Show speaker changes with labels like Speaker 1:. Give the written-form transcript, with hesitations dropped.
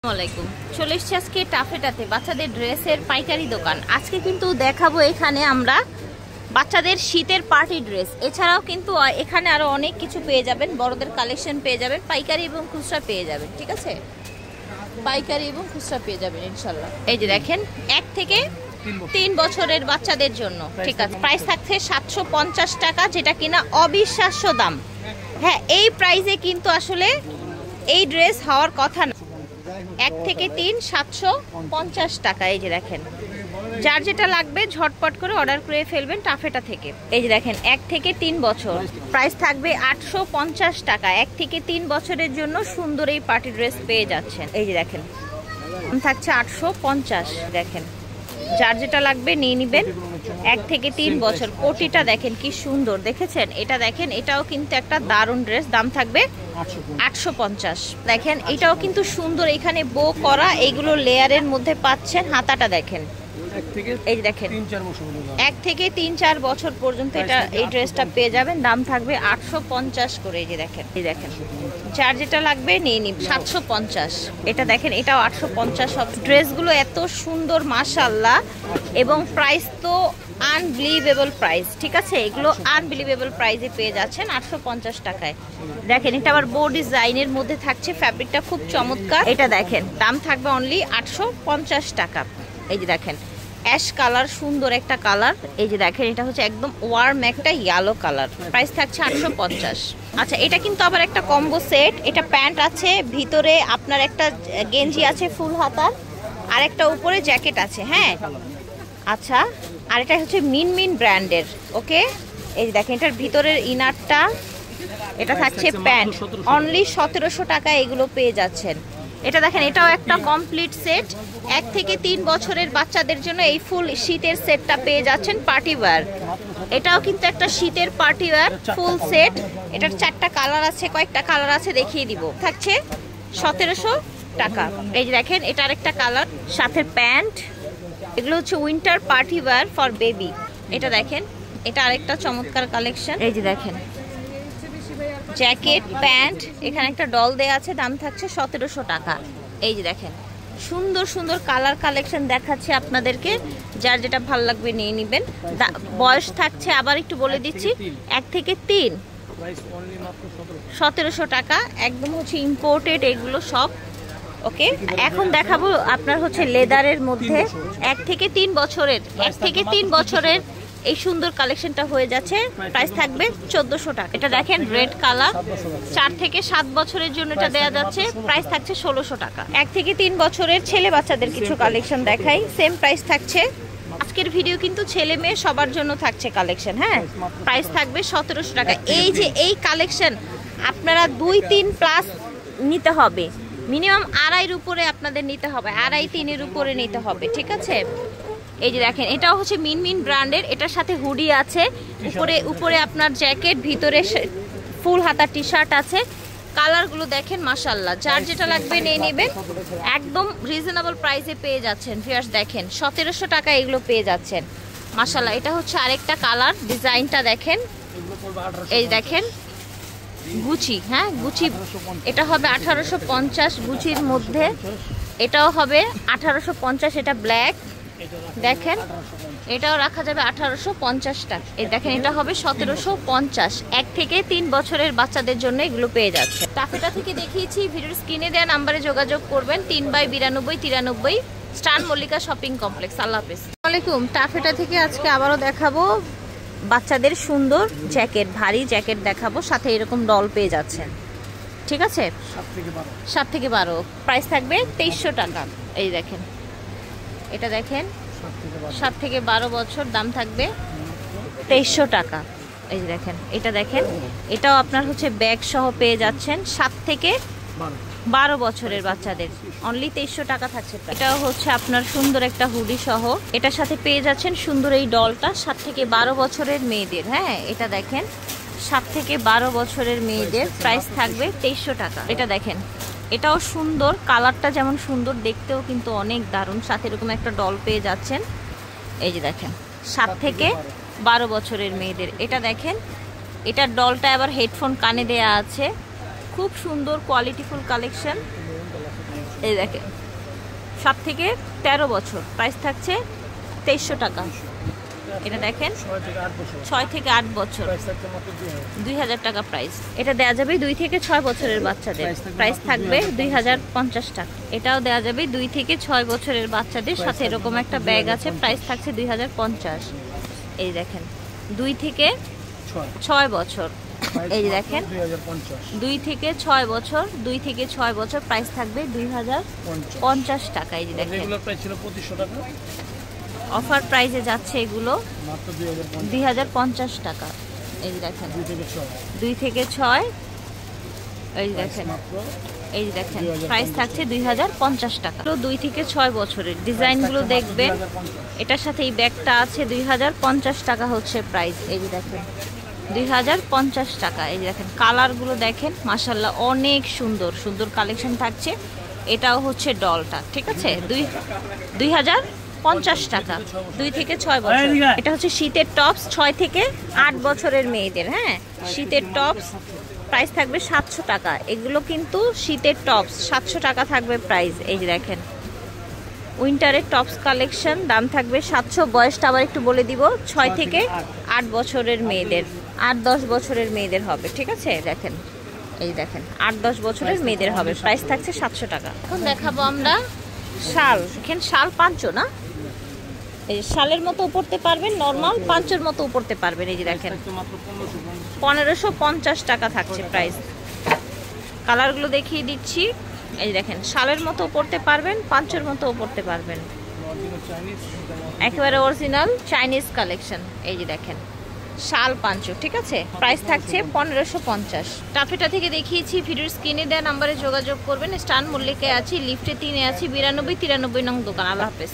Speaker 1: আসসালামাইকুম, চলে এসেছি আজকে টাফেটাতে বাচ্চাদের ড্রেসের পাইকারি দোকান। আজকে কিন্তু দেখাবো এখানে আমরা বাচ্চাদের শীতের পার্টি ড্রেস, এছাড়াও কিন্তু এখানে আরো অনেক কিছু পেয়ে যাবেন, বড়দের কালেকশন পেয়ে যাবেন, পাইকারি এবং খুচরা পেয়ে যাবেন। ঠিক আছে, পাইকারি এবং খুচরা পেয়ে যাবেন ইনশাল্লাহ। এই যে দেখেন 1 থেকে 3 বছরের বাচ্চাদের জন্য। ঠিক আছে, প্রাইস থাকছে 750 টাকা, যেটা কিনা অবিশ্বাস্য দাম। হ্যাঁ, এই প্রাইসে কিন্তু আসলে এই ড্রেস হওয়ার কথা না। 1 থেকে 3 750 টাকা। এই যে দেখেন, যার যেটা লাগবে ঝটপট করে অর্ডার করে ফেলবেন টাফেটা থেকে। এই যে দেখেন 1 থেকে 3 বছর, প্রাইস থাকবে 850 টাকা। 1 থেকে 3 বছরের জন্য সুন্দর এই পার্টি ড্রেস পেয়ে যাচ্ছেন। এই যে দেখেন থাকছে 850। দেখেন যার যেটা লাগবে নিয়ে নিবেন। 1 থেকে 3 বছর, কোটিটা দেখেন কি সুন্দর, দেখেছেন? এটা দেখেন, এটাও কিন্তু একটা দারুণ ড্রেস, দাম থাকবে 850। দেখেন এটাও কিন্তু সুন্দর, এখানে বো করা, এইগুলো লেয়ারের মধ্যে পাচ্ছেন। হাতাটা দেখেন, এই যে দেখেন 1 থেকে 3-4 বছর পর্যন্ত এটা এই ড্রেসটা পেয়ে যাবেন, দাম থাকবে 850 করে। এই যে দেখেন, এই দেখেন যার যেটা লাগবে নিয়ে নিন। 750। এটা দেখেন, এটাও 850। সব ড্রেসগুলো এত সুন্দর মাশাআল্লাহ, এবং প্রাইস তো আনবিলিভেবল প্রাইস। ঠিক আছে, এগুলো আনবিলিভেবল প্রাইসে পেয়ে যাচ্ছেন 850 টাকায়। দেখেন এটা আবার বো ডিজাইনের মধ্যে থাকছে, ফ্যাব্রিকটা খুব চমৎকার। এটা দেখেন দাম থাকবে অনলি 850 টাকা। এই যে দেখেন অ্যাশ কালার, সুন্দর একটা কালার। এই যে দেখেন এটা হচ্ছে একদম ওয়ার্ম একটা ইয়েলো কালার, প্রাইস থাকছে 850। আচ্ছা, এটা কিন্তু আবার একটা কম্বো সেট। এটা প্যান্ট আছে, ভিতরে আপনার একটা গেঞ্জি আছে ফুল হাতার, আর একটা উপরে জ্যাকেট আছে। হ্যাঁ আচ্ছা, আর এটা হচ্ছে মিন ব্র্যান্ডের। ওকে, এই যে দেখেন এটার ভিতরের ইনারটা, এটা থাকছে প্যান্ট, অনলি 1700 টাকা এগুলো পেয়ে যাচ্ছেন। এটা দেখেন, এটাও একটা কমপ্লিট সেট। 1 থেকে 3 বছরের বাচ্চাদের জন্য এই ফুল শীতের সেটটা পেয়ে যাচ্ছেন, পার্টি ওয়্যার। এটাও কিন্তু একটা শীতের পার্টি ওয়্যার ফুল সেট। এটার 4টা কালার আছে, কয়েকটা কালার আছে দেখিয়ে দিব। থাকছে 1700 টাকা। এই যে দেখেন এটার একটা কালার, সাথে প্যান্ট। এগুলো হচ্ছে winter party wear for baby. এটা দেখেন, এটা আরেকটা চমৎকার কালেকশন। এই যে দেখেন জ্যাকেট, প্যান্ট, এখানে একটা ডল দেয়া আছে, দাম থাকছে 1700 টাকা। এই যে দেখেন সুন্দর সুন্দর কালার কালেকশন দেখাচ্ছে আপনাদেরকে, যার যেটা ভালো লাগবে নিয়ে নেবেন। বয়স থাকছে, আবার একটু বলে দিচ্ছি, 1 থেকে 3, 1700 টাকা, একদম হচ্ছে ইম্পোর্টেড এগুলো সব। ওকে, এখন দেখাবো আপনার হচ্ছে লেদারের মধ্যে 1 থেকে 3 বছরের। 1 থেকে 3 বছরের এই সুন্দর কালেকশনটা হয়ে যাচ্ছে, প্রাইস থাকবে 1400 টাকা। এটা দেখেন রেড কালার, 4 থেকে 7 বছরের জন্য এটা দেয়া যাচ্ছে, প্রাইস থাকছে 1600 টাকা। 1 থেকে 3 বছরের ছেলে বাচ্চাদের কিছু কালেকশন দেখাই, সেম প্রাইস থাকছে। আজকের ভিডিও কিন্তু ছেলে মেয়ে সবার জন্য থাকছে কালেকশন। হ্যাঁ, প্রাইস থাকবে 1700 টাকা। এই যে এই কালেকশন আপনারা 2-3 প্লাস নিতে হবে, মিনিমাম 2.5-এর উপরে আপনাদের নিতে হবে, 2.5-3-এর উপরে নিতে হবে। ঠিক আছে, এই যে দেখেন এটাও হচ্ছে মিন ব্র্যান্ডের, এটার সাথে হুডি আছে, উপরে আপনার জ্যাকেট, ভিতরে ফুল হাতা টি শার্ট আছে। কালারগুলো দেখেন মাশাআল্লাহ, যার যেটা লাগবে নিয়ে নেবেন, একদম রিজনেবল প্রাইসে পেয়ে যাচ্ছেন। ভিউয়ার্স দেখেন 1700 টাকা এগুলো পেয়ে যাচ্ছেন মাশাআল্লাহ। এটা হচ্ছে আরেকটা কালার, ডিজাইনটা দেখেন। এই দেখেন গুচি, হ্যাঁ গুচি, এটা হবে 1850 গুচির মধ্যে, এটাও হবে 1850। এটা ব্ল্যাক, দেখেন এটাও রাখা যাবে 1850 টাকা। এই দেখেন এটা হবে 1750। 1 থেকে 3 বছরের বাচ্চাদের জন্য এগুলো পেয়ে যাচ্ছে। টাফেটা থেকে দেখিয়েছি, ভিডিওর স্ক্রিনে দেওয়া নাম্বারে যোগাযোগ করবেন। 3/92-93 স্টার মল্লিকা শপিং কমপ্লেক্স। আল্লাহ হাফেজ। আসসালামু আলাইকুম, টাফেটা থেকে আজকে আবারও দেখাবো বাচ্চাদের সুন্দর জ্যাকেট, ভারী জ্যাকেট দেখাবো, সাথে এরকম ডল পেয়ে যাচ্ছেন। ঠিক আছে, 7 থেকে 12, প্রাইস থাকবে 2300 টাকা। এই দেখেন এটা দেখেন 7 থেকে 12 বছর, দাম থাকবে 2300 টাকা। এই যে দেখেন এটা দেখেন, এটাও আপনার হচ্ছে ব্যাগ সহ পেয়ে যাচ্ছেন, 7 থেকে 12 বছরের বাচ্চাদের অনলি 2300 টাকা থাকছে। এটাও হচ্ছে আপনার সুন্দর একটা হুডি সহ, এটার সাথে পেয়ে যাচ্ছেন সুন্দর এই ডলটা, 7 থেকে 12 বছরের মেয়েদের। হ্যাঁ, এটা দেখেন 7 থেকে 12 বছরের মেয়েদের, প্রাইস থাকবে 2300 টাকা। এটা দেখেন এটাও সুন্দর, কালারটা যেমন সুন্দর, দেখতেও কিন্তু অনেক দারুণ, সাথে এরকম একটা ডল পেয়ে যাচ্ছেন। এই যে দেখেন 7 থেকে 12 বছরের মেয়েদের। এটা দেখেন এটার ডলটা আবার হেডফোন কানে দেয়া আছে, খুব সুন্দর কোয়ালিটিফুল কালেকশন। এই দেখেন 7 থেকে 13 বছর, প্রাইস থাকছে 2300 টাকা। এটা দেখেন 6 থেকে 8 বছর, 2000 টাকা প্রাইস। এটা দেওয়া যাবে 2 থেকে 6 বছরের বাচ্চাদের, প্রাইস থাকবে 2050 টাকা। এটাও দেওয়া যাবে 2 থেকে 6 বছরের বাচ্চাদের, সাথে এরকম একটা ব্যাগ আছে, প্রাইস থাকছে 2050। এই দেখেন 2 থেকে 6 বছর, এই দেখেন 2 থেকে 6 বছর, 2 থেকে 6 বছর, প্রাইস থাকবে 2050 টাকা। এই দেখেন
Speaker 2: রেগুলার প্রাইস ছিল 2500 টাকা,
Speaker 1: অফার প্রাইসে যাচ্ছে এগুলো
Speaker 2: মাত্র
Speaker 1: 2050 টাকা। এই দেখেন 2 থেকে 6, এই দেখেন এই দেখেন প্রাইস থাকছে 2050 টাকা। 2 থেকে 6 বছরের ডিজাইনগুলো দেখবেন, এটার সাথে এই ব্যাগটা আছে, 2050 টাকা হচ্ছে প্রাইস। এই দেখেন 2050 টাকা। এই দেখেন কালারগুলো দেখেন, মাশাআল্লাহ অনেক সুন্দর সুন্দর কালেকশন থাকছে। এটাও হচ্ছে ডলটা, ঠিক আছে, 2050 টাকা, 2 থেকে 6 বছর। এটা হচ্ছে শীতের টপস 6 থেকে 8 বছরের মেয়েদের। হ্যাঁ, শীতের টপস, প্রাইস থাকবে 700 টাকা। এগুলো কিন্তু শীতের টপস, 700 টাকা থাকবে প্রাইস। এই যে দেখেন উইন্টারের টপস কালেকশন, দাম থাকবে 700। বয়সটা আবার একটু বলে দিব, 6 থেকে 8 বছরের মেয়েদের, 8-10 বছরের মেয়েদের হবে, ঠিক আছে। দেখেন এই দেখেন 8-10 বছরের মেয়েদের হবে, প্রাইস থাকছে 700 টাকা। এখন দেখাবো আমরা শাল। এখানে শাল পাঁচো না, এই শালের মতো পরতে পারবেন, নর্মাল পাঁচের মতো পরতে পারবেন। এই যে দেখেন 1550 টাকা থাকছে প্রাইস। কালারগুলো দেখিয়ে দিচ্ছি, এই দেখেন শালের মতো পরতে পারবেন, পাঁচের মতো পরতে পারবেন, একেবারে অরিজিনাল চাইনিজ কালেকশন। এই যে দেখেন শাল পাঁচো, ঠিক আছে, প্রাইস থাকছে 1550। টাফেটা থেকে দেখিয়েছি, ভিডিওর স্ক্রিনে দেওয়া নাম্বারে যোগাযোগ করবেন। স্টান মল্লিকে আছি, লিফটে 3-এ আছি, 92-93 নং দোকান। আল্লাহ হাফেজ।